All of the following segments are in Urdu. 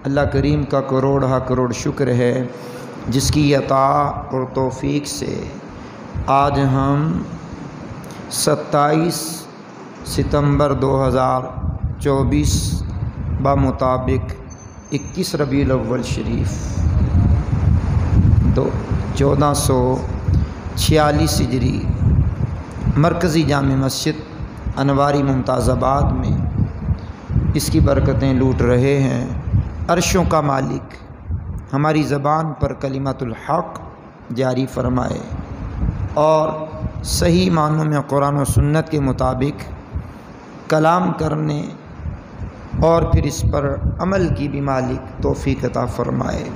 اللہ کریم کا کروڑ شکر ہے جس کی عطا اور توفیق سے آج ہم 27 ستمبر 2024 بمطابق 21 ربیع الاول شریف 1446 ہجری مرکزی جامع مسجد انواری ممتاز آباد میں اس کی برکتیں لوٹ رہے ہیں۔ عرشوں کا مالک ہماری زبان پر کلمۃ الحق جاری فرمائے اور صحیح معنوں میں قرآن و سنت کے مطابق کلام کرنے اور پھر اس پر عمل کی بھی مالک توفیق عطا فرمائے۔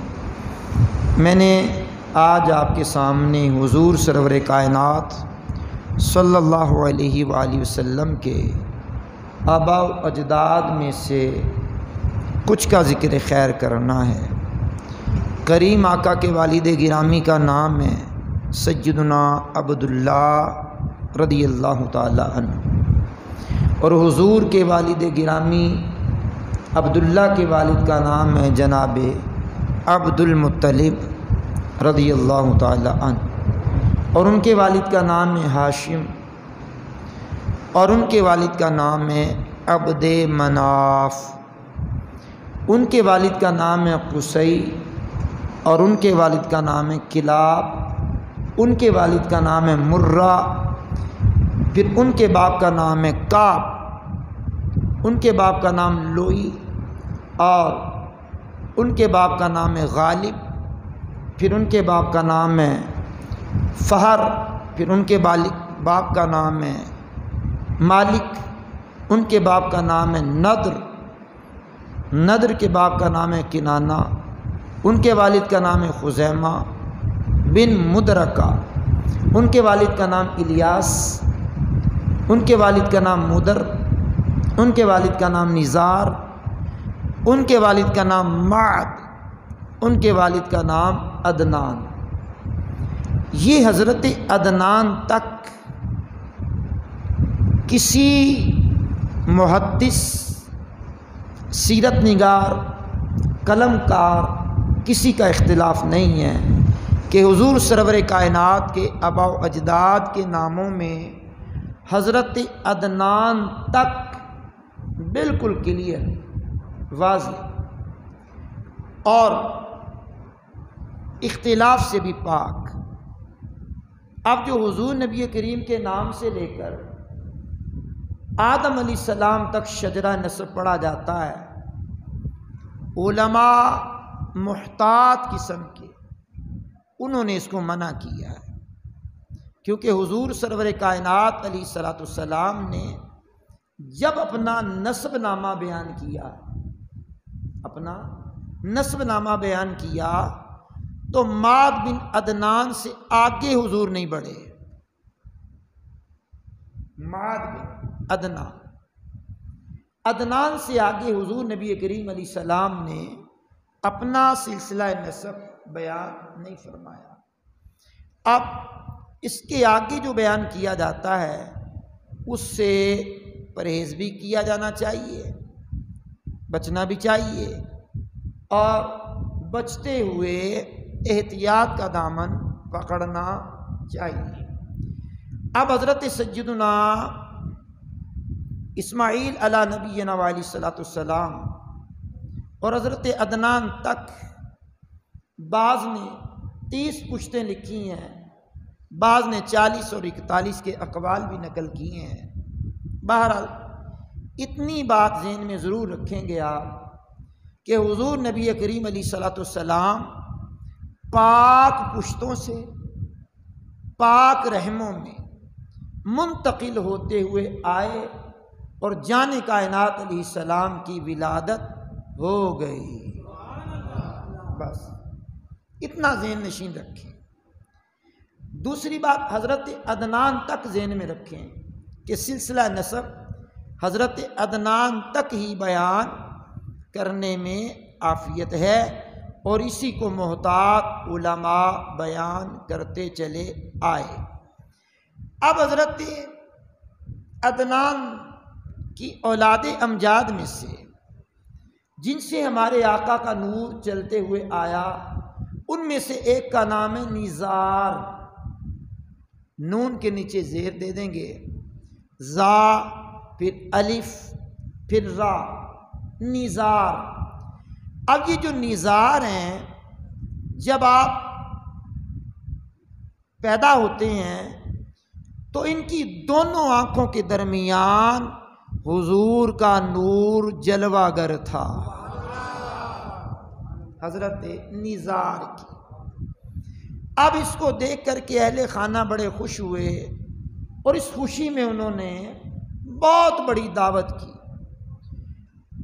میں نے آج آپ کے سامنے حضور سرور کائنات صلی اللہ علیہ وآلہ وسلم کے آباء و اجداد میں سے کچھ کا ذکر خیر کرنا ہے۔ کریم آقا کے والد گرامی کا نام ہے سیدنا عبداللہ رضی اللہ تعالی عنہ، اور حضور کے والد گرامی عبداللہ کے والد کا نام ہے جناب عبد المطلب رضی اللہ تعالی عنہ، اور ان کے والد کا نام ہے ہاشم، اور ان کے والد کا نام ہے عبد مناف، ان کے والد کا نام ہے قصی، اور ان کے والد کا نام ہے کلاب، ان کے والد کا نام ہے مرہ، پھر ان کے باپ کا نام ہے کعب، ان کے باپ کا نام لوئی، اور ان کے باپ کا نام ہے غالب، پھر ان کے باپ کا نام ہے فہر، پھر ان کے باپ کا نام ہے مالک، ان کے باپ کا نام ہے نضر کے باپ کا نام ہے کنانہ، ان کے والد کا نام ہے خزیمہ بن مدرکہ، ان کے والد کا نام الیاس، ان کے والد کا نام مدر، ان کے والد کا نام نزار، ان کے والد کا نام معد، ان کے والد کا نام عدنان۔ یہ حضرت عدنان تک کسی محدث، سیرت نگار، قلم کار کسی کا اختلاف نہیں ہے کہ حضور سرور کائنات کے آباء و اجداد کے ناموں میں حضرت عدنان تک بالکل کلیئر، واضح اور اختلاف سے بھی پاک۔ اب جو حضور نبی کریم کے نام سے لے کر آدم علیہ السلام تک شجرہ نسب پڑھا جاتا ہے، علماء محتاط قسم کے انہوں نے اس کو منع کیا ہے، کیونکہ حضور سرور کائنات علیہ السلام نے جب اپنا نسب نامہ بیان کیا تو ماد بن عدنان سے آگے حضور نہیں بڑھے۔ ماد بن عدنان سے آگے حضور نبی کریم علیہ السلام نے اپنا سلسلہ نسب بیان نہیں فرمایا۔ اب اس کے آگے جو بیان کیا جاتا ہے اس سے پرہیز بھی کیا جانا چاہیے، بچنا بھی چاہیے، اور بچتے ہوئے احتیاط کا دامن پکڑنا چاہیے۔ اب حضرت سیدنا اسماعیل علی نبینا علیہ الصلوۃ والسلام اور حضرت عدنان تک بعض نے 30 پشتیں لکھی ہیں، بعض نے 40 اور 41 کے اقوال بھی نقل کیے ہیں۔ بہرحال اتنی بات ذہن میں ضرور رکھیں گے آپ کہ حضور نبی کریم علیہ الصلوۃ والسلام پاک پشتوں سے پاک رحموں میں منتقل ہوتے ہوئے آئے اور جان کائنات علیہ السلام کی ولادت ہو گئی۔ بس اتنا ذہن نشین رکھیں۔ دوسری بات حضرت عدنان تک ذہن میں رکھیں کہ سلسلہ نسب حضرت عدنان تک ہی بیان کرنے میں عافیت ہے، اور اسی کو محتاط علماء بیان کرتے چلے آئے۔ اب حضرت عدنان کی اولاد امجاد میں سے جن سے ہمارے آقا کا نور چلتے ہوئے آیا، ان میں سے ایک کا نام ہے نزار۔ نون کے نیچے زیر دے دیں گے، زا پھر الف پھر را، نزار۔ اب یہ جو نزار ہیں، جب آپ پیدا ہوتے ہیں تو ان کی دونوں آنکھوں کے درمیان حضور کا نور جلوہ گر تھا، حضرت نزار کی۔ اب اس کو دیکھ کر کے اہل خانہ بڑے خوش ہوئے، اور اس خوشی میں انہوں نے بہت بڑی دعوت کی۔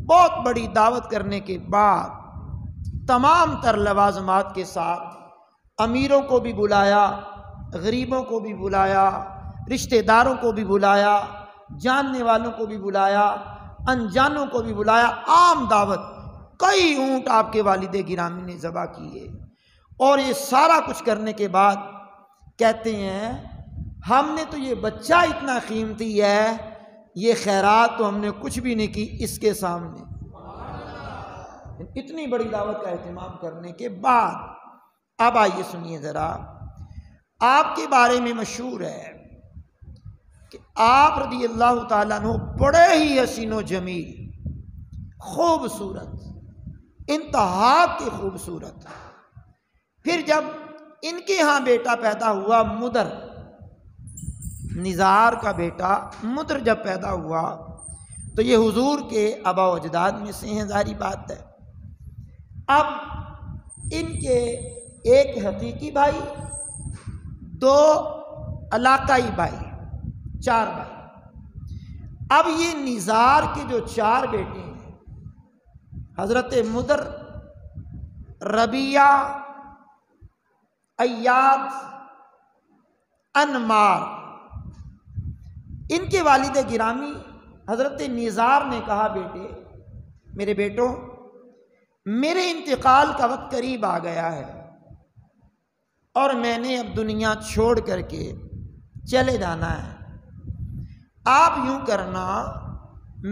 بہت بڑی دعوت کرنے کے بعد تمام تر لوازمات کے ساتھ امیروں کو بھی بلایا، غریبوں کو بھی بلایا، رشتہ داروں کو بھی بلایا، جاننے والوں کو بھی بلایا، انجانوں کو بھی بلایا، عام دعوت۔ کئی اونٹ آپ کے والد گرامی نے ذبح کیے، اور یہ سارا کچھ کرنے کے بعد کہتے ہیں ہم نے تو یہ بچہ اتنا قیمتی ہے، یہ خیرات تو ہم نے کچھ بھی نہیں کی اس کے سامنے۔ اتنی بڑی دعوت کا اہتمام کرنے کے بعد اب آئیے سنیے ذرا، آپ کے بارے میں مشہور ہے کہ آپ رضی اللہ تعالیٰ عنہ بڑے ہی حسین و جمیل، خوبصورت، انتہا کی خوبصورت۔ پھر جب ان کے ہاں بیٹا پیدا ہوا مدر، نزار کا بیٹا مدر جب پیدا ہوا تو یہ حضور کے آبا و اجداد میں سے ہیں، ظاہری بات ہے۔ اب ان کے ایک حقیقی بھائی، دو علاقائی بھائی، چار بھائی۔ اب یہ نزار کے جو چار بیٹے ہیں، حضرت مدر، ربیہ، ایاد، انمار، ان کے والد گرامی حضرت نزار نے کہا بیٹے، میرے بیٹوں، میرے انتقال کا وقت قریب آ گیا ہے، اور میں نے اب دنیا چھوڑ کر کے چلے جانا ہے۔ آپ یوں کرنا،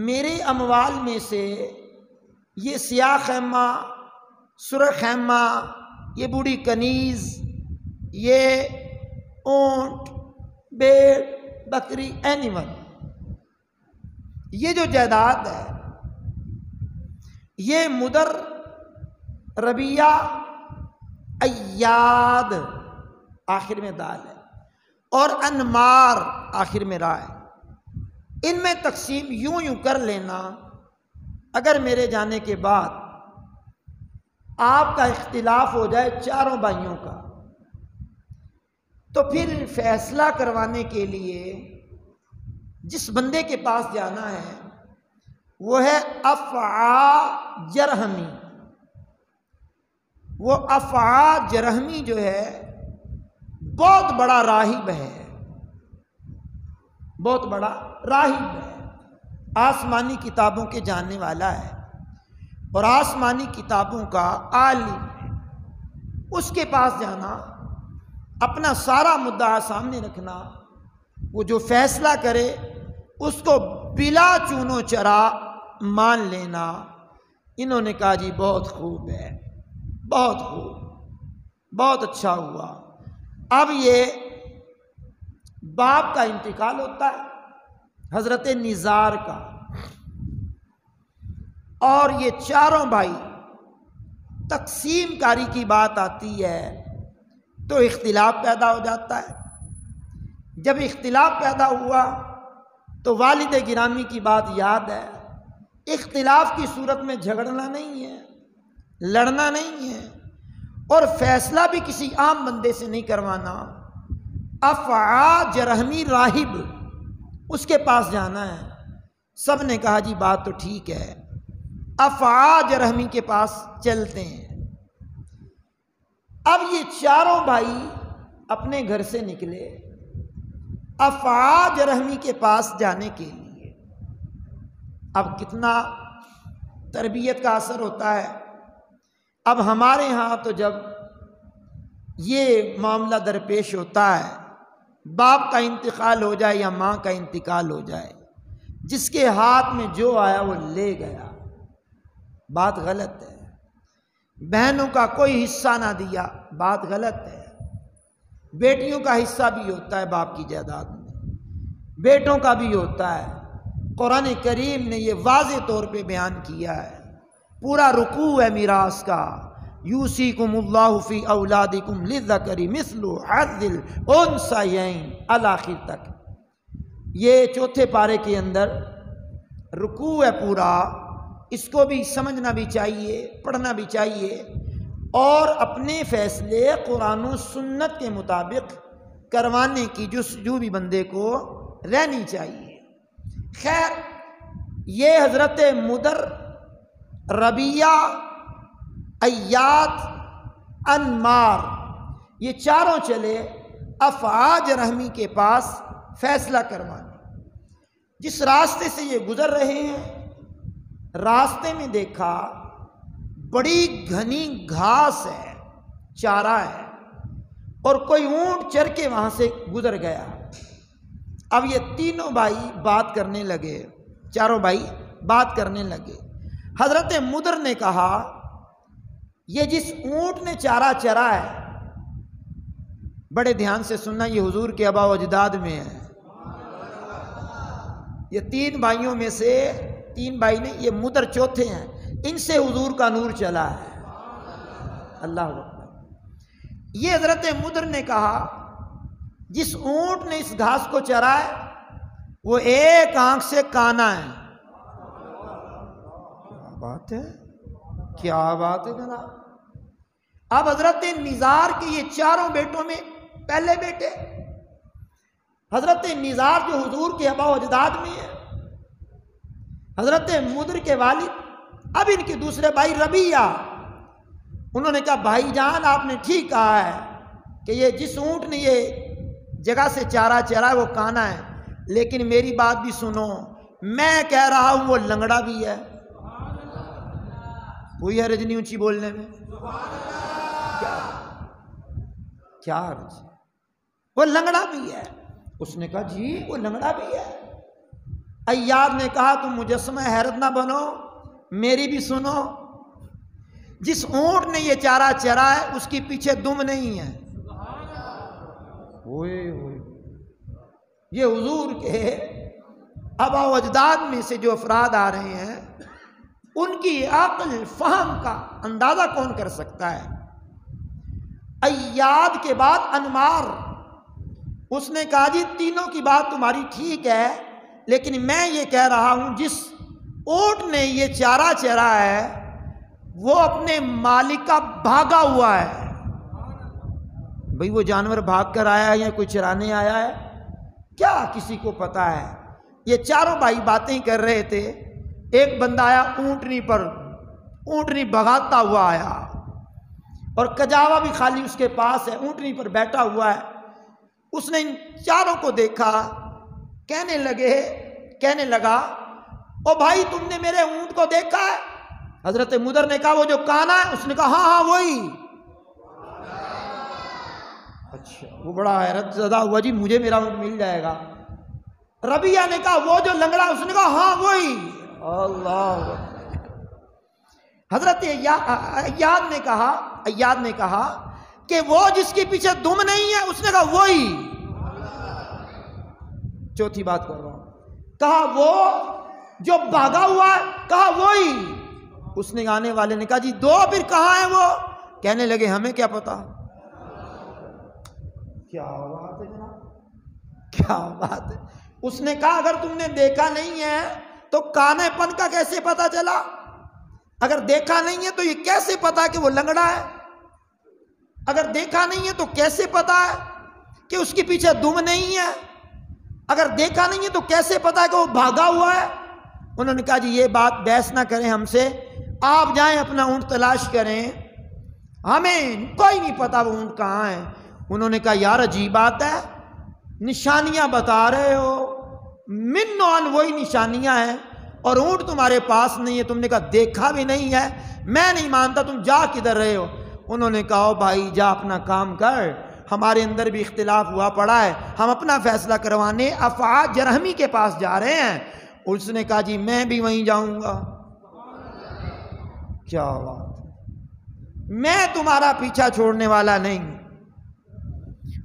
میرے اموال میں سے یہ سیاہ خیمہ، سرخ خیمہ، یہ بوڑھی کنیز، یہ اونٹ، بیڑ، بکری، اینیمل، یہ جو جائیداد ہے، یہ مدر، ربیہ، ایاد، آخر میں دال ہے، اور انمار آخر میں را ہے، ان میں تقسیم یوں کر لینا۔ اگر میرے جانے کے بعد آپ کا اختلاف ہو جائے چاروں بھائیوں کا، تو پھر فیصلہ کروانے کے لیے جس بندے کے پاس جانا ہے وہ ہے افعا جرہمی۔ وہ افعا جرہمی جو ہے بہت بڑا راہب ہے، بہت بڑا راہب ہے، آسمانی کتابوں کے جاننے والا ہے، اور آسمانی کتابوں کا عالم ہے۔ اس کے پاس جانا، اپنا سارا مدعا سامنے رکھنا، وہ جو فیصلہ کرے اس کو بلا چون و چرا مان لینا۔ انہوں نے کہا جی بہت خوب ہے، بہت خوب، بہت اچھا ہوا۔ اب یہ باپ کا انتقال ہوتا ہے، حضرت نزار کا، اور یہ چاروں بھائی تقسیم کاری کی بات آتی ہے تو اختلاف پیدا ہو جاتا ہے۔ جب اختلاف پیدا ہوا تو والد گرامی کی بات یاد ہے، اختلاف کی صورت میں جھگڑنا نہیں ہے، لڑنا نہیں ہے، اور فیصلہ بھی کسی عام بندے سے نہیں کروانا۔ افعا جرہمی راہب، اس کے پاس جانا ہے۔ سب نے کہا جی بات تو ٹھیک ہے، افعا جرہمی کے پاس چلتے ہیں۔ اب یہ چاروں بھائی اپنے گھر سے نکلے افعا جرہمی کے پاس جانے کے لیے۔ اب کتنا تربیت کا اثر ہوتا ہے۔ اب ہمارے ہاں تو جب یہ معاملہ درپیش ہوتا ہے، باپ کا انتقال ہو جائے یا ماں کا انتقال ہو جائے، جس کے ہاتھ میں جو آیا وہ لے گیا، بات غلط ہے. بہنوں کا کوئی حصہ نہ دیا، بات غلط ہے. بیٹیوں کا حصہ بھی ہوتا ہے باپ کی جائیداد میں، بیٹوں کا بھی ہوتا ہے. قرآن کریم نے یہ واضح طور پہ بیان کیا ہے. پورا رکوع ہے میراث کا. یوصیکم اللہ فی اولادکم للذکر مثل حظ الانثیین الآخر تک. یہ چوتھے پارے کے اندر رکوع ہے پورا. اس کو بھی سمجھنا بھی چاہیے، پڑھنا بھی چاہیے، اور اپنے فیصلے قرآن و سنت کے مطابق کروانے کی جستجو بھی بندے کو رہنی چاہیے. خیر، یہ حضرت مدر، ربیہ، ایاد، انمار، یہ چاروں چلے افعاج رحمی کے پاس فیصلہ کروانے. جس راستے سے یہ گزر رہے ہیں، راستے میں دیکھا بڑی گھنی گھاس ہے، چارہ ہے، اور کوئی اونٹ چر کے وہاں سے گزر گیا. اب یہ تینوں بھائی بات کرنے لگے، چاروں بھائی بات کرنے لگے. حضرت مدر نے کہا یہ جس اونٹ نے چارہ چرا ہے، بڑے دھیان سے سننا، یہ حضور کے آباء و اجداد میں ہے. یہ تین بھائیوں میں سے تین بھائی نہیں، یہ مدر چوتھے ہیں، ان سے حضور کا نور چلا ہے. اللہ اکبر. یہ حضرت مدر نے کہا جس اونٹ نے اس گھاس کو چرا ہے وہ ایک آنکھ سے کانا ہے. کیا بات ہے، کیا بات ہے جناب. اب حضرت نزار کے یہ چاروں بیٹوں میں پہلے بیٹے حضرت نزار جو حضور کے آباء و اجداد میں ہے، حضرت مدر کے والد. اب ان کے دوسرے بھائی ربیہ، انہوں نے کہا بھائی جان آپ نے ٹھیک کہا ہے کہ یہ جس اونٹ نے یہ جگہ سے چارہ چرا ہے وہ کانا ہے، لیکن میری بات بھی سنو، میں کہہ رہا ہوں وہ لنگڑا بھی ہے. کوئی حرج نہیں اونچی بولنے میں، کیا حرج ہے، وہ لنگڑا بھی ہے. اس نے کہا جی وہ لنگڑا بھی ہے. ایاد نے کہا تم مجسمہ حیرت نہ بنو، میری بھی سنو. جس اونٹ نے یہ چارہ چرا ہے اس کی پیچھے دم نہیں ہے. ہوئے ہوئے، یہ حضور کے آباء و اجداد میں سے جو افراد آ رہے ہیں، ان کی عقل فہم کا اندازہ کون کر سکتا ہے. ایاد کے بعد انمار، اس نے کہا جی تینوں کی بات تمہاری ٹھیک ہے، لیکن میں یہ کہہ رہا ہوں جس اونٹ نے یہ چارہ چرا ہے وہ اپنے مالک کا بھاگا ہوا ہے. بھئی وہ جانور بھاگ کر آیا ہے یا کوئی چرانے آیا ہے، کیا کسی کو پتا ہے. یہ چاروں بھائی باتیں کر رہے تھے. ایک بندہ آیا اونٹنی پر، اونٹنی بھگاتا ہوا آیا، اور کجاوا بھی خالی اس کے پاس ہے، اونٹنی پر بیٹھا ہوا ہے. اس نے ان چاروں کو دیکھا، کہنے لگا او بھائی تم نے میرے اونٹ کو دیکھا ہے؟ حضرت مدر نے کہا وہ جو کانا ہے؟ اس نے کہا ہاں ہاں وہی. اچھا، وہ بڑا حیرت زدہ ہوا، جی مجھے میرا اونٹ مل جائے گا. ربیہ نے کہا وہ جو لنگڑا؟ اس نے کہا ہاں وہی. اللہ. حضرت ایاد نے کہا کہ وہ جس کے پیچھے دم نہیں ہے؟ اس نے کہا وہی. چوتھی بات کر رہا ہوں. کہا وہ جو بھاگا ہوا ہے؟ کہا وہی. اس نے آنے والے نے کہا جی دو، پھر کہاں ہے وہ؟ کہنے لگے ہمیں کیا پتا. کیا بات ہے جناب، کیا بات ہے. اس نے کہا اگر تم نے دیکھا نہیں ہے تو کانے پن کا کیسے پتا چلا؟ اگر دیکھا نہیں ہے تو یہ کیسے پتا کہ وہ لنگڑا ہے؟ اگر دیکھا نہیں ہے تو کیسے پتا ہے کہ اس کے پیچھے دم نہیں ہے؟ اگر دیکھا نہیں ہے تو کیسے پتا ہے کہ وہ بھاگا ہوا ہے؟ انہوں نے کہا جی یہ بات بحث نہ کریں ہم سے، آپ جائیں اپنا اونٹ تلاش کریں، ہمیں کوئی نہیں پتا وہ اونٹ کہاں ہے. انہوں نے کہا یار عجیب بات ہے، نشانیاں بتا رہے ہو، من نوعاً وہی نشانیاں ہیں، اور اونٹ تمہارے پاس نہیں ہے. تم نے کہا دیکھا بھی نہیں ہے، میں نہیں مانتا، تم جا کدھر رہے ہو؟ انہوں نے کہا بھائی جا اپنا کام کر، ہمارے اندر بھی اختلاف ہوا پڑا ہے، ہم اپنا فیصلہ کروانے افعاج جرہمی کے پاس جا رہے ہیں. اس نے کہا جی میں بھی وہیں جاؤں گا. کیا بات، میں تمہارا پیچھا چھوڑنے والا نہیں ہوں۔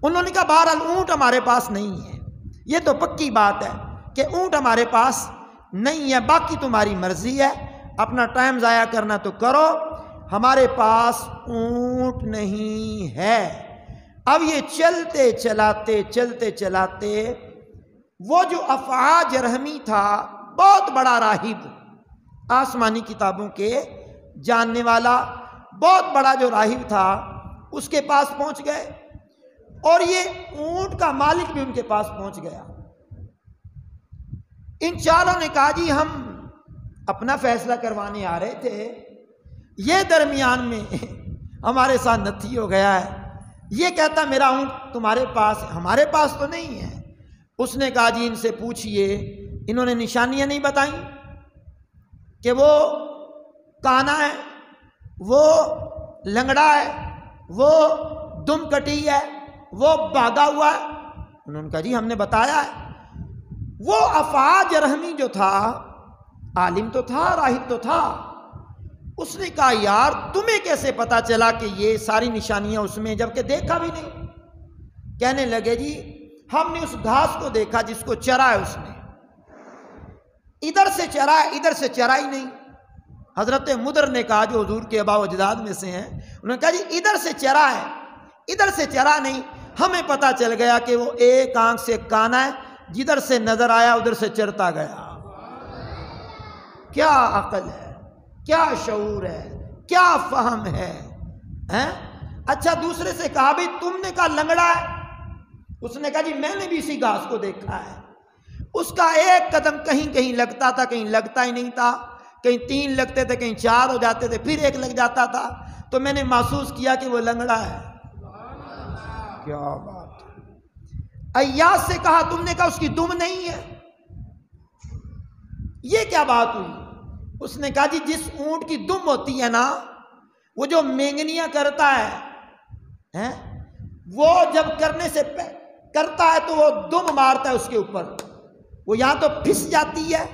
انہوں نے کہا بہرحال اونٹ ہمارے پاس نہیں ہے، یہ تو پکی بات ہے کہ اونٹ ہمارے پاس نہیں ہے، باقی تمہاری مرضی ہے، اپنا ٹائم ضائع کرنا تو کرو، ہمارے پاس اونٹ نہیں ہے۔ اب یہ چلتے چلاتے وہ جو افعا جرہمی تھا، بہت بڑا راہب، آسمانی کتابوں کے جاننے والا بہت بڑا جو راہب تھا، اس کے پاس پہنچ گئے، اور یہ اونٹ کا مالک بھی ان کے پاس پہنچ گیا۔ ان چاروں نے کہا جی ہم اپنا فیصلہ کروانے آ رہے تھے، یہ درمیان میں ہمارے ساتھ نتھی ہو گیا ہے، یہ کہتا میرا اونٹ تمہارے پاس ہے، ہمارے پاس تو نہیں ہے۔ اس نے کہا جی ان سے پوچھئے، انہوں نے نشانیاں نہیں بتائیں کہ وہ کانا ہے، وہ لنگڑا ہے، وہ دم کٹی ہے، وہ بھاگا ہوا ہے۔ انہوں نے کہا جی ہم نے بتایا ہے۔ وہ افعا جرہمی جو تھا، عالم تو تھا، راہب تو تھا، اس نے کہا یار تمہیں کیسے پتا چلا کہ یہ ساری نشانیاں اس میں، جبکہ دیکھا بھی نہیں؟ کہنے لگے جی ہم نے اس گھاس کو دیکھا جس کو چرا ہے اس نے، ادھر سے چرا ہے، ادھر سے چرا ہی نہیں۔ حضرت مدر نے کہا جو حضور کے آباء و اجداد میں سے ہیں، انہوں نے کہا جی ادھر سے چرا ہے، ادھر سے چرا نہیں، ہمیں پتا چل گیا کہ وہ ایک آنکھ سے کانا ہے، جدھر سے نظر آیا ادھر سے چرتا گیا۔ کیا عقل ہے، کیا شعور ہے، کیا فہم ہے۔ اچھا دوسرے سے کہا بھی تم نے کہا لنگڑا ہے، اس نے کہا جی میں نے بھی اسی گھاس کو دیکھا ہے، اس کا ایک قدم کہیں کہیں لگتا تھا، کہیں لگتا ہی نہیں تھا، کہیں 3 لگتے تھے، کہیں 4 ہو جاتے تھے، پھر 1 لگ جاتا تھا، تو میں نے محسوس کیا کہ وہ لنگڑا ہے۔ کیا بات ہے۔ ایاز سے کہا تم نے کہا اس کی دم نہیں ہے، یہ کیا بات ہوئی؟ اس نے کہا جی جس اونٹ کی دم ہوتی ہے نا، وہ جو مینگنیاں کرتا ہے، وہ جب کرنے سے کرتا ہے تو وہ دم مارتا ہے اس کے اوپر، وہ یا تو پھس جاتی ہے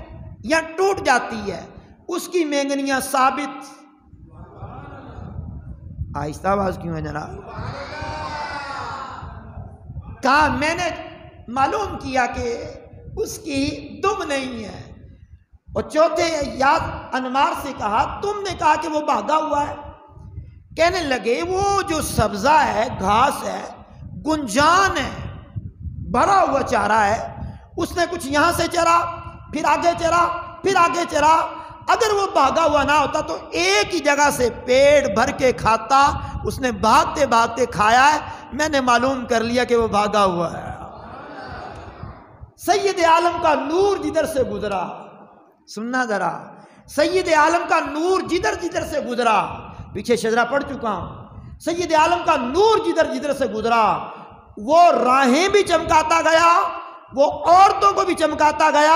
یا ٹوٹ جاتی ہے، اس کی مینگنیاں ثابت۔ آہستہ آواز کیوں ہے جناب؟ کہا میں نے معلوم کیا کہ اس کی دم نہیں ہے۔ اور چوتھے یاد انمار سے کہا تم نے کہا کہ وہ بھاگا ہوا ہے، کہنے لگے وہ جو سبزہ ہے، گھاس ہے، گنجان ہے، بھرا ہوا چارہ ہے، اس نے کچھ یہاں سے چرا، پھر آگے چرا، پھر آگے چرا، اگر وہ بھاگا ہوا نہ ہوتا تو ایک ہی جگہ سے پیٹ بھر کے کھاتا، اس نے بھاگتے بھاگتے کھایا ہے، میں نے معلوم کر لیا کہ وہ بھاگا ہوا ہے۔ سید عالم کا نور جدھر سے گزرا، سننا ذرا، سید عالم کا نور جدھر جدھر سے گزرا، پیچھے شجرہ پڑھ چکا ہوں، سید عالم کا نور جدھر جدھر سے گزرا، وہ راہیں بھی چمکاتا گیا، وہ عورتوں کو بھی چمکاتا گیا،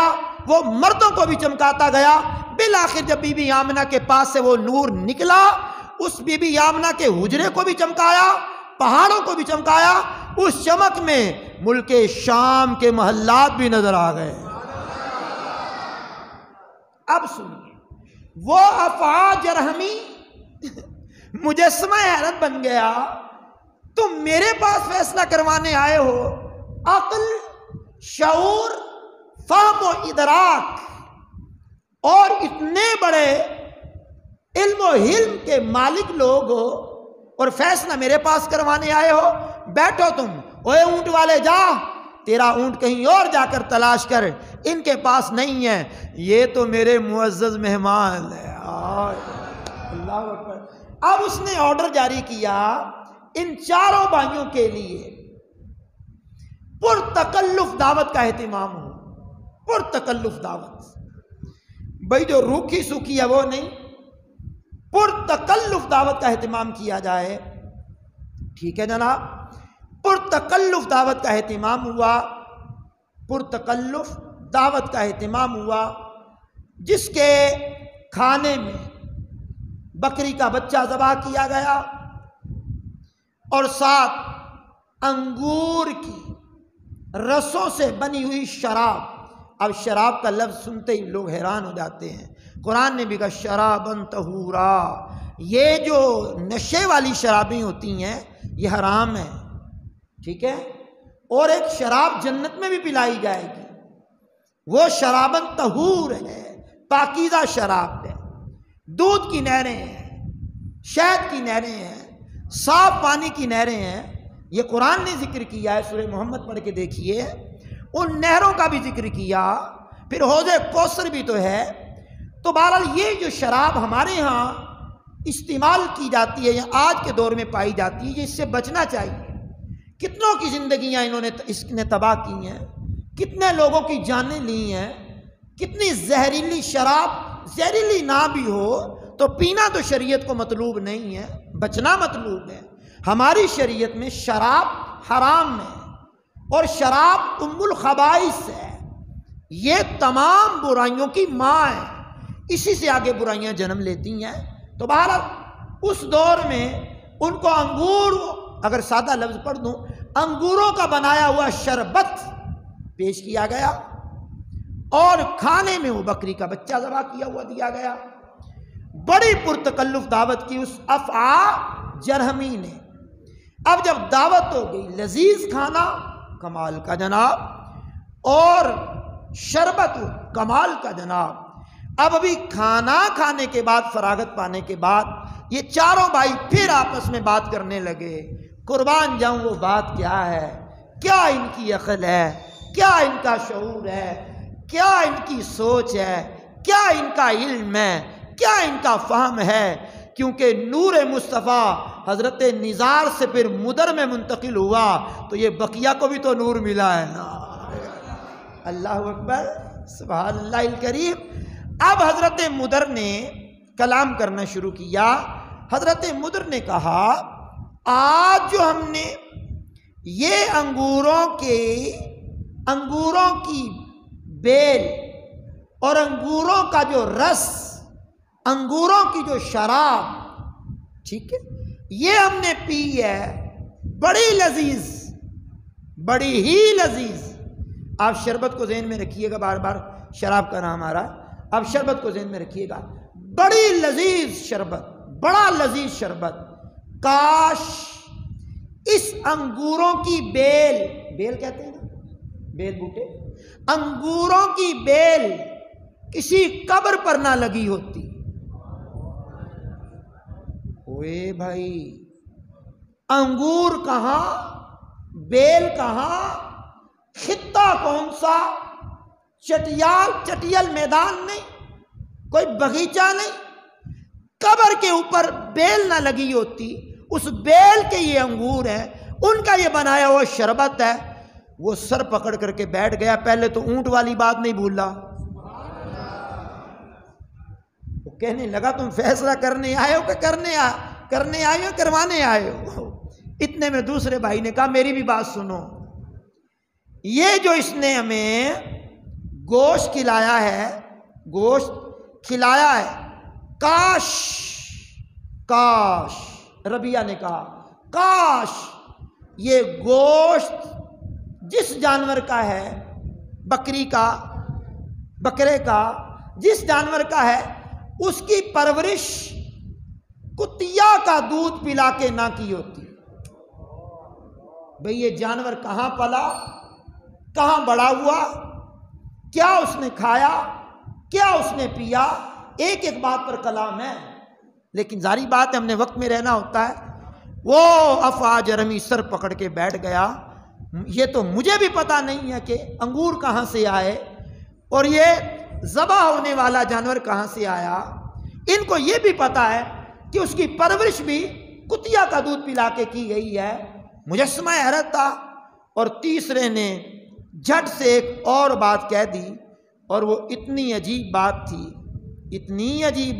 وہ مردوں کو بھی چمکاتا گیا، بالآخر جب بی بی آمنہ کے پاس سے وہ نور نکلا، اس بی بی آمنہ کے حجرے کو بھی چمکایا، پہاڑوں کو بھی چمکایا، اس چمک میں ملک شام کے محلات بھی نظر آ گئے۔ اب سنیے، وہ افعا جرہمی مجسمہ حیرت بن گیا، تم میرے پاس فیصلہ کروانے آئے ہو، عقل، شعور، فہم و ادراک اور اتنے بڑے علم و حلم کے مالک لوگ ہو، اور فیصلہ میرے پاس کروانے آئے ہو؟ بیٹھو تم، اوے اونٹ والے جا، تیرا اونٹ کہیں اور جا کر تلاش کر، ان کے پاس نہیں ہے، یہ تو میرے معزز مہمان ہے۔ اللہ اکبر۔ اب اس نے آرڈر جاری کیا ان چاروں بھائیوں کے لیے پرتکلف دعوت کا اہتمام ہو، پرتکلف دعوت، بھائی جو روکھی سوکھی ہے وہ نہیں، پرتکلف دعوت کا اہتمام کیا جائے۔ ٹھیک ہے جناب، پرتکلف دعوت کا اہتمام ہوا، پرتکلف دعوت کا اہتمام ہوا، جس کے کھانے میں بکری کا بچہ ذبح کیا گیا، اور ساتھ انگور کی رسوں سے بنی ہوئی شراب۔ اب شراب کا لفظ سنتے ہی لوگ حیران ہو جاتے ہیں، قرآن نے بھی کہا شرابن طہورا، یہ جو نشے والی شرابیں ہوتی ہیں یہ حرام ہے، ٹھیک ہے، اور ایک شراب جنت میں بھی پلائی جائے گی، وہ شرابن طہور ہے، پاکیزہ شراب ہے، دودھ کی نہریں ہیں، شہد کی نہریں ہیں، صاف پانی کی نہریں ہیں، یہ قرآن نے ذکر کیا ہے، سورہ محمد پڑھ کے دیکھیے، ان نہروں کا بھی ذکر کیا، پھر حوض کوثر بھی تو ہے۔ تو بہرحال یہ جو شراب ہمارے ہاں استعمال کی جاتی ہے یا آج کے دور میں پائی جاتی ہے، یہ اس سے بچنا چاہیے۔ کتنوں کی زندگیاں اس نے تباہ کی ہیں، کتنے لوگوں کی جانیں لی ہیں، کتنی زہریلی شراب، زہریلی نہ بھی ہو تو پینا تو شریعت کو مطلوب نہیں ہے، بچنا مطلوب ہے۔ ہماری شریعت میں شراب حرام ہے، اور شراب ام الخبائث ہے، یہ تمام برائیوں کی ماں ہے، اسی سے آگے برائیاں جنم لیتی ہیں۔ تو بہرحال اس دور میں ان کو انگور، اگر سادہ لفظ پڑھ دوں، انگوروں کا بنایا ہوا شربت پیش کیا گیا، اور کھانے میں وہ بکری کا بچہ ذبح کیا ہوا دیا گیا۔ بڑی پرتکلف دعوت کی اس افعا جرہمی نے۔ اب جب دعوت ہو گئی، لذیذ کھانا کمال کا جناب، اور شربت کمال کا جناب، اب ابھی کھانا کھانے کے بعد، فراغت پانے کے بعد، یہ چاروں بھائی پھر آپس میں بات کرنے لگے۔ قربان جاؤں وہ بات کیا ہے، کیا ان کی عقل ہے، کیا ان کا شعور ہے، کیا ان کی سوچ ہے، کیا ان کا علم ہے، کیا ان کا فہم ہے، کیونکہ نور مصطفیٰ حضرت نزار سے پھر مدر میں منتقل ہوا تو یہ بقیہ کو بھی تو نور ملا ہے نا۔ اللہ اکبر، سبحان اللہ الکریم۔ اب حضرت مدر نے کلام کرنا شروع کیا۔ حضرت مدر نے کہا، آج جو ہم نے یہ انگوروں کی بیل اور انگوروں کا جو رس، انگوروں کی جو شراب، ٹھیک ہے، یہ ہم نے پی ہے، بڑی لذیذ، بڑی ہی لذیذ۔ آپ شربت کو ذہن میں رکھیے گا، بار بار شراب کا نام آ رہا ہے، آپ شربت کو ذہن میں رکھیے گا، بڑی لذیذ شربت، بڑا لذیذ شربت۔ کاش اس انگوروں کی بیل کہتے ہیں نا، بیل بوٹے، انگوروں کی بیل کسی قبر پر نہ لگی ہوتی۔ اوے بھائی، انگور کہاں، بیل کہاں، خطہ کون سا، چٹیل میدان نہیں، کوئی باغیچہ نہیں، قبر کے اوپر بیل نہ لگی ہوتی، اس بیل کے یہ انگور ہیں، ان کا یہ بنایا ہوا شربت ہے۔ وہ سر پکڑ کر کے بیٹھ گیا، پہلے تو اونٹ والی بات نہیں بھولا، وہ کہنے لگا تم فیصلہ کرنے آئے ہو کہ کرنے آئے ہو، کروانے آئے ہو۔ اتنے میں دوسرے بھائی نے کہا میری بھی بات سنو، یہ جو اس نے ہمیں گوشت کھلایا ہے، کاش، ربیہ نے کہا، کاش یہ گوشت جس جانور کا ہے، بکری کا، بکرے کا، جس جانور کا ہے، اس کی پرورش کتیا کا دودھ پلا کے نہ کی ہوتی۔ بھئی یہ جانور کہاں پلا، کہاں بڑا ہوا، کیا اس نے کھایا، کیا اس نے پیا، ایک ایک بات پر کلام ہے، لیکن ظاہری بات ہے ہم نے وقت میں رہنا ہوتا ہے۔ وہ افعا جرہمی سر پکڑ کے بیٹھ گیا، یہ تو مجھے بھی پتا نہیں ہے کہ انگور کہاں سے آئے اور یہ ذبح ہونے والا جانور کہاں سے آیا۔ ان کو یہ بھی پتا ہے کہ اس کی پرورش بھی کتیا کا دودھ پلا کے کی گئی ہے۔ مجسمہ حیرت تھا، اور تیسرے نے جھٹ سے ایک اور بات کہہ دی، اور وہ اتنی عجیب بات تھی، اتنی عجیب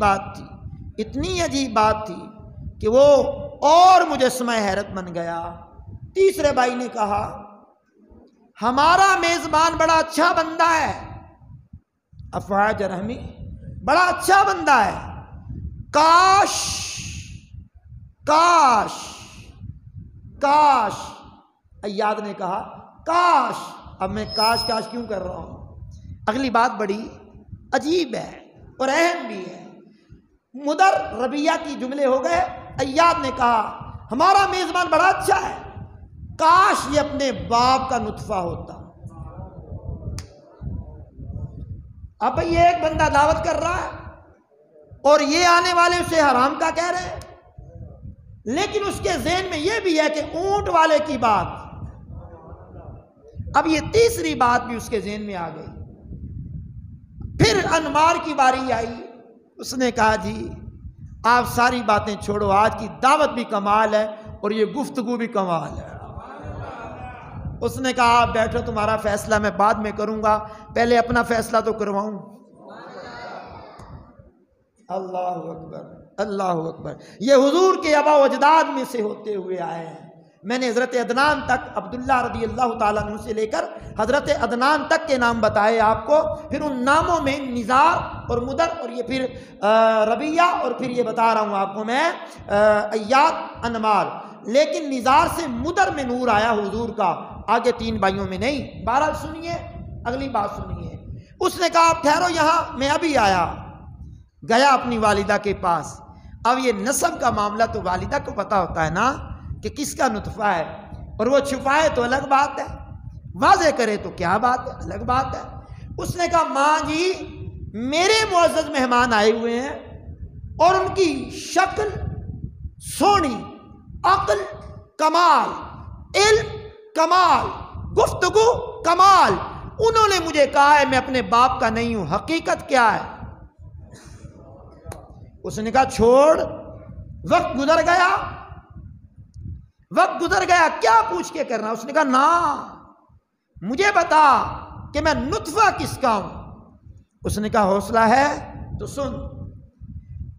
بات تھی کہ وہ اور مجسمہ حیرت بن گیا۔ تیسرے بھائی نے کہا ہمارا میزبان بڑا اچھا بندہ ہے، افعا جرہمی بڑا اچھا بندہ ہے، کاش، ایاد نے کہا کاش۔ اب میں کاش کیوں کر رہا ہوں، اگلی بات بڑی عجیب ہے اور اہم بھی ہے۔ مدر ربیہ کی جملے ہو گئے۔ ایاد نے کہا ہمارا میزبان بڑا اچھا ہے، کاش یہ اپنے باپ کا نطفہ ہوتا۔ اب یہ ایک بندہ دعوت کر رہا ہے اور یہ آنے والے اسے حرام کا کہہ رہے ہیں، لیکن اس کے ذہن میں یہ بھی ہے کہ اونٹ والے کی بات۔ اب یہ تیسری بات بھی اس کے ذہن میں آ گئی۔ پھر انمار کی باری آئی، اس نے کہا جی آپ ساری باتیں چھوڑو، آج کی دعوت بھی کمال ہے اور یہ گفتگو بھی کمال ہے۔ اس نے کہا آپ بیٹھو، تمہارا فیصلہ میں بعد میں کروں گا، پہلے اپنا فیصلہ تو کرواؤں۔ اللہ اکبر، اللہ اکبر۔ یہ حضور کے آباء و اجداد میں سے ہوتے ہوئے آئے ہیں۔ میں نے حضرت عدنان تک، عبداللہ رضی اللہ تعالیٰ عنہ سے لے کر حضرت عدنان تک کے نام بتائے آپ کو، پھر ان ناموں میں نزار اور مدر اور یہ پھر ربیہ اور پھر یہ بتا رہا ہوں آپ کو میں ایاد انمار۔ لیکن نزار سے مدر میں نور آیا حضور کا، آگے تین بھائیوں میں نہیں۔ بہرحال سنیے، اگلی بات سنیے۔ اس نے کہا آپ ٹھہرو یہاں، میں ابھی آیا۔ گیا اپنی والدہ کے پاس۔ اب یہ نسب کا معاملہ تو والدہ کو پتا ہوتا ہے نا کہ کس کا نطفہ ہے، اور وہ چھپائے تو الگ بات ہے، واضح کرے تو کیا بات ہے، الگ بات ہے۔ اس نے کہا ماں جی میرے معزز مہمان آئے ہوئے ہیں اور ان کی شکل سونی، عقل کمال، علم کمال، گفتگو کمال، انہوں نے مجھے کہا ہے میں اپنے باپ کا نہیں ہوں، حقیقت کیا ہے؟ اس نے کہا چھوڑ، وقت گزر گیا، وقت گزر گیا، کیا پوچھ کے کرنا؟ اس نے کہا نا، مجھے بتا کہ میں نطفہ کس کا ہوں۔ اس نے کہا حوصلہ ہے تو سن،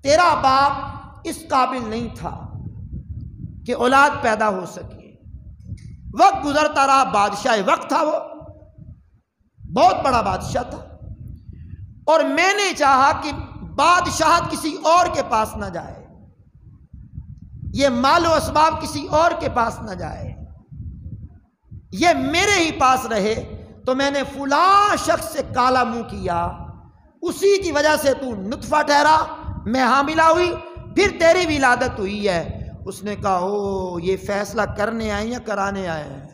تیرا باپ اس قابل نہیں تھا کہ اولاد پیدا ہو سکے، وقت گزرتا رہا، بادشاہ وقت تھا، وہ بہت بڑا بادشاہ تھا، اور میں نے چاہا کہ بادشاہت کسی اور کے پاس نہ جائے، یہ مال و اسباب کسی اور کے پاس نہ جائے، یہ میرے ہی پاس رہے، تو میں نے فلاں شخص سے کالا منہ کیا، اسی کی وجہ سے تو نطفہ ٹھہرا، میں حاملہ ہوئی، پھر تیری ولادت ہوئی ہے۔ اس نے کہا او یہ فیصلہ کرنے آئے یا کرانے آئے ہیں؟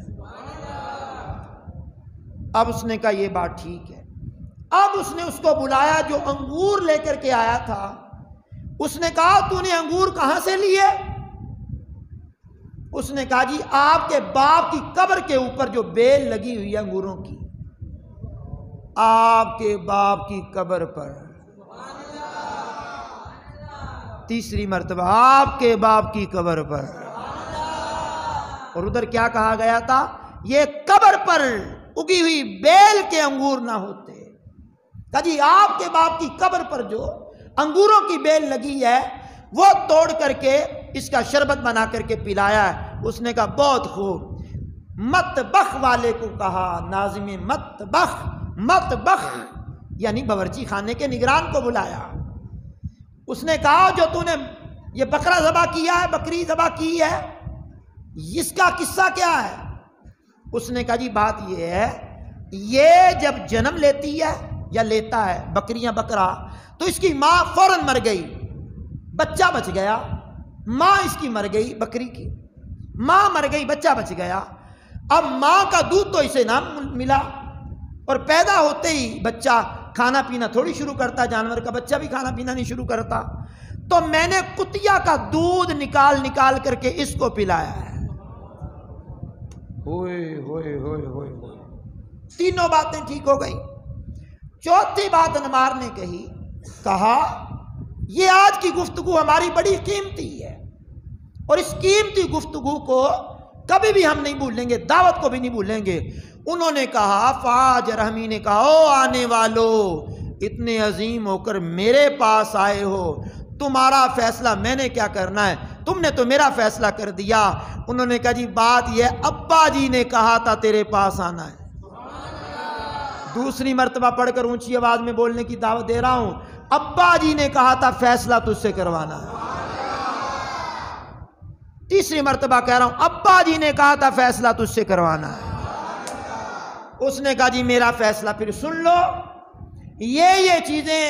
اب اس نے کہا یہ بات ٹھیک ہے۔ اب اس نے اس کو بلایا جو انگور لے کر کے آیا تھا۔ اس نے کہا تو نے انگور کہاں سے لیے؟ اس نے کہا جی آپ کے باپ کی قبر کے اوپر جو بیل لگی ہوئی ہے انگوروں کی، آپ کے باپ کی قبر پر، تیسری مرتبہ آپ کے باپ کی قبر پر۔ اور ادھر کیا کہا گیا تھا؟ یہ قبر پر اگی ہوئی بیل کے انگور نہ ہوتے۔ کہا جی آپ کے باپ کی قبر پر جو انگوروں کی بیل لگی ہے وہ توڑ کر کے اس کا شربت بنا کر کے پلایا ہے۔ اس نے کہا بہت خوب۔ مطبخ والے کو کہا، ناظم مطبخ یعنی باورچی خانے کے نگران کو بلایا۔ اس نے کہا جو تو نے یہ بکرا ذبح کیا ہے، بکری ذبح کی ہے، اس کا قصہ کیا ہے؟ اس نے کہا جی بات یہ ہے، یہ جب جنم لیتی ہے یا لیتا ہے بکریاں بکرا، تو اس کی ماں فوراً مر گئی، بچہ بچ گیا، ماں اس کی مر گئی، بکری کی ماں مر گئی، بچہ بچ گیا۔ اب ماں کا دودھ تو اسے نہ ملا، اور پیدا ہوتے ہی بچہ کھانا پینا تھوڑی شروع کرتا، جانور کا بچہ بھی کھانا پینا نہیں شروع کرتا، تو میں نے کتیا کا دودھ نکال کر کے اس کو پلایا ہے۔ ہوئے ہوئے ہوئے ہوئے ہوئے، تینوں باتیں ٹھیک ہو گئیں۔ چوتھی بات انمار نے کہا یہ آج کی گفتگو ہماری بڑی قیمتی ہے، اور اس قیمتی گفتگو کو کبھی بھی ہم نہیں بھولیں گے، دعوت کو بھی نہیں بھولیں گے۔ انہوں نے کہا، فاج رحمی نے کہا او آنے والو، اتنے عظیم ہو کر میرے پاس آئے ہو، تمہارا فیصلہ میں نے کیا کرنا ہے، تم نے تو میرا فیصلہ کر دیا۔ انہوں نے کہا جی بات یہ ابا جی نے کہا تھا تیرے پاس آنا ہے۔ دوسری مرتبہ پڑھ کر اونچی آواز میں بولنے کی دعوت دے رہا ہوں، ابا جی نے کہا تھا فیصلہ تجھ سے کروانا ہے۔ تیسری مرتبہ کہہ رہا ہوں، ابا جی نے کہا تھا فیصلہ تجھ سے کروانا ہے۔ اس نے کہا جی میرا فیصلہ پھر سن لو، یہ چیزیں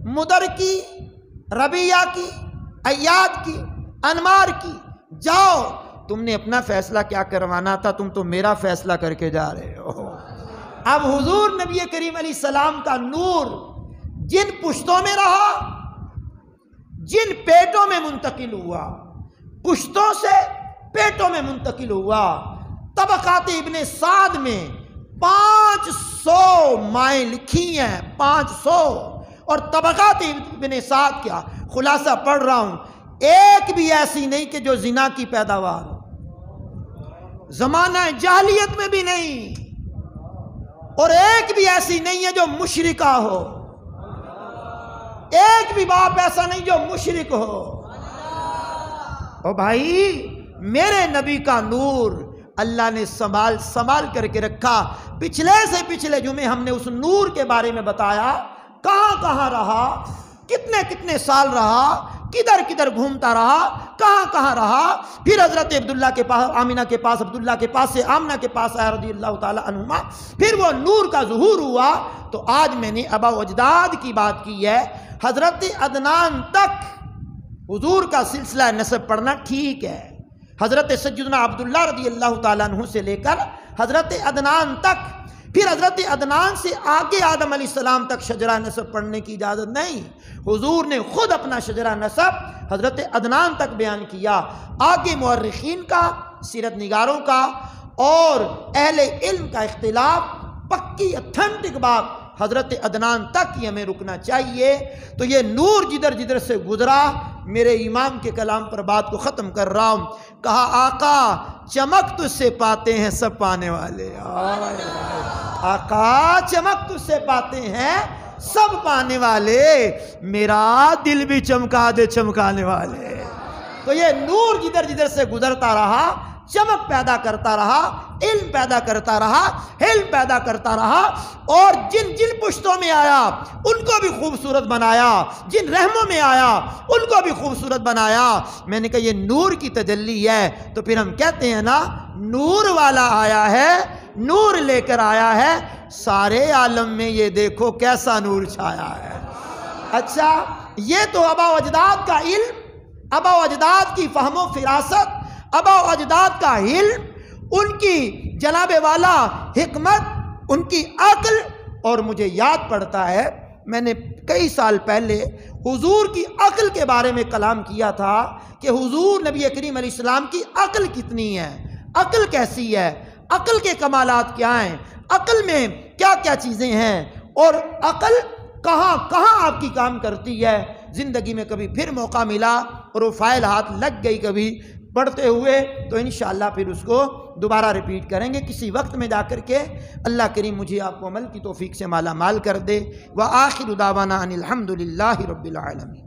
مدر کی، ربیہ کی، ایاد کی، انمار کی، جاؤ، تم نے اپنا فیصلہ کیا کروانا تھا، تم تو میرا فیصلہ کر کے جا رہے ہو۔ اب حضور نبی کریم علیہ السلام کا نور جن پشتوں میں رہا، جن پیٹوں میں منتقل ہوا، پشتوں سے پیٹوں میں منتقل ہوا۔ طبقات ابن سعد میں 500 مائیں لکھی ہیں، 500، اور طبقات ابن سعد کیا خلاصہ پڑھ رہا ہوں، ایک بھی ایسی نہیں کہ جو زنا کی پیداوار ہو، زمانہ جاہلیت میں بھی نہیں، اور ایک بھی ایسی نہیں ہے جو مشرکہ ہو، ایک بھی باپ ایسا نہیں جو مشرک ہو۔ او بھائی، میرے نبی کا نور اللہ نے سنبھال کر کے رکھا۔ پچھلے سے پچھلے جمعے ہم نے اس نور کے بارے میں بتایا، کہاں کہاں رہا، کتنے کتنے سال رہا، کدھر کدھر گھومتا رہا، کہاں کہاں رہا۔ پھر حضرت عبداللہ کے پاس، آمینہ کے پاس، عبداللہ کے پاس سے آمنہ کے پاس آیا رضی اللہ تعالی عنہما، پھر وہ نور کا ظہور ہوا۔ تو آج میں نے آبا و اجداد کی بات کی ہے، حضرت عدنان تک حضور کا سلسلہ نسب پڑھنا ٹھیک ہے، حضرت سیدنا عبداللہ رضی اللہ تعالیٰ عنہ سے لے کر حضرت عدنان تک، پھر حضرت عدنان سے آگے آدم علیہ السلام تک شجرہ نسب پڑھنے کی اجازت نہیں۔ حضور نے خود اپنا شجرہ نسب حضرت عدنان تک بیان کیا۔ آگے مورخین کا، سیرت نگاروں کا اور اہل علم کا اختلاف، پکی اتھینٹک بات حضرت عدنان تک ہی ہمیں رکنا چاہیے۔ تو یہ نور جدھر جدھر سے گزرا، میرے امام کے کلام پر بات کو ختم کر رہا ہوں۔ کہا آقا چمک تجھ سے پاتے ہیں سب پانے والے، آقا چمک تجھ سے پاتے ہیں سب پانے والے، میرا دل بھی چمکا دے چمکانے والے۔ تو یہ نور جدھر جدھر سے گزرتا رہا، چمک پیدا کرتا رہا، علم پیدا کرتا رہا، علم پیدا کرتا رہا، اور جن جن پشتوں میں آیا ان کو بھی خوبصورت بنایا، جن رحموں میں آیا ان کو بھی خوبصورت بنایا۔ میں نے کہا یہ نور کی تجلی ہے، تو پھر ہم کہتے ہیں نا نور والا آیا ہے، نور لے کر آیا ہے، سارے عالم میں یہ دیکھو کیسا نور چھایا ہے۔ اچھا، یہ تو آبا و اجداد کا علم، آبا و اجداد کی فہم و فراست، آبا و اجداد کا علم، ان کی جناب والا حکمت، ان کی عقل۔ اور مجھے یاد پڑتا ہے میں نے کئی سال پہلے حضور کی عقل کے بارے میں کلام کیا تھا کہ حضور نبی کریم علیہ السلام کی عقل کتنی ہے، عقل کیسی ہے، عقل کے کمالات کیا ہیں، عقل میں کیا کیا چیزیں ہیں، اور عقل کہاں کہاں آپ کی کام کرتی ہے۔ زندگی میں کبھی پھر موقع ملا اور وہ فائل ہاتھ لگ گئی کبھی پڑھتے ہوئے، تو انشاءاللہ پھر اس کو دوبارہ ریپیٹ کریں گے کسی وقت میں جا کر کے۔ اللہ کریم مجھے آپ کو عمل کی توفیق سے مالا مال کر دے۔ وآخر دعوانا ان الحمد للہ رب العالمین۔